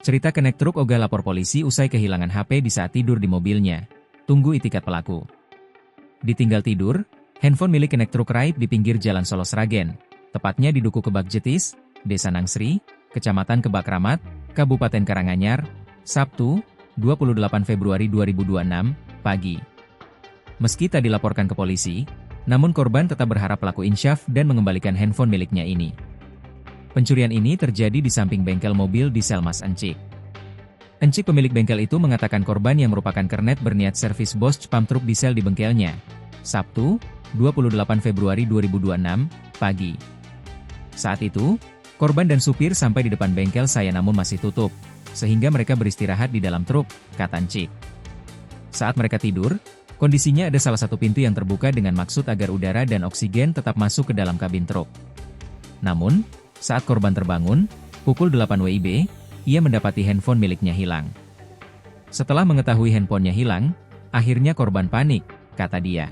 Cerita kenek truk ogah lapor polisi usai kehilangan HP di saat tidur di mobilnya. Tunggu itikat pelaku. Ditinggal tidur, handphone milik kenek truk raib di pinggir Jalan Solo Sragen, tepatnya di Duku Kebak Jetis, Desa Nangsri, Kecamatan Kebak Ramat, Kabupaten Karanganyar, Sabtu, 28 Februari 2026, pagi. Meski tak dilaporkan ke polisi, namun korban tetap berharap pelaku insyaf dan mengembalikan handphone miliknya ini. Pencurian ini terjadi di samping bengkel mobil di Selmas Encik. Encik pemilik bengkel itu mengatakan korban yang merupakan kernet berniat servis Bosch pump truk diesel di bengkelnya. Sabtu, 28 Februari 2026, pagi. Saat itu, korban dan supir sampai di depan bengkel saya namun masih tutup, sehingga mereka beristirahat di dalam truk, kata Encik. Saat mereka tidur, kondisinya ada salah satu pintu yang terbuka dengan maksud agar udara dan oksigen tetap masuk ke dalam kabin truk. Namun, saat korban terbangun, pukul 8 WIB, ia mendapati handphone miliknya hilang. Setelah mengetahui handphonenya hilang, akhirnya korban panik, kata dia.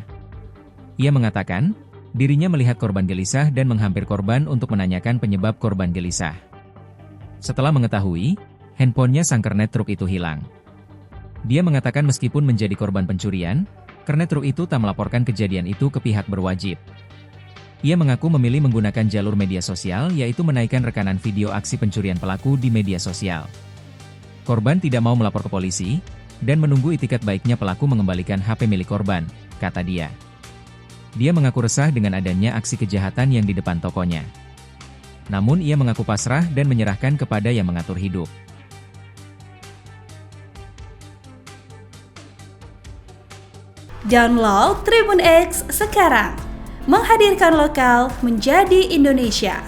Ia mengatakan, dirinya melihat korban gelisah dan menghampir korban untuk menanyakan penyebab korban gelisah. Setelah mengetahui, handphonenya sang kernet truk itu hilang. Dia mengatakan meskipun menjadi korban pencurian, kernet truk itu tak melaporkan kejadian itu ke pihak berwajib. Ia mengaku memilih menggunakan jalur media sosial yaitu menaikkan rekanan video aksi pencurian pelaku di media sosial. Korban tidak mau melapor ke polisi, dan menunggu itikat baiknya pelaku mengembalikan HP milik korban, kata dia. Dia mengaku resah dengan adanya aksi kejahatan yang di depan tokonya. Namun ia mengaku pasrah dan menyerahkan kepada yang mengatur hidup. Download Tribun X sekarang. Menghadirkan lokal menjadi Indonesia.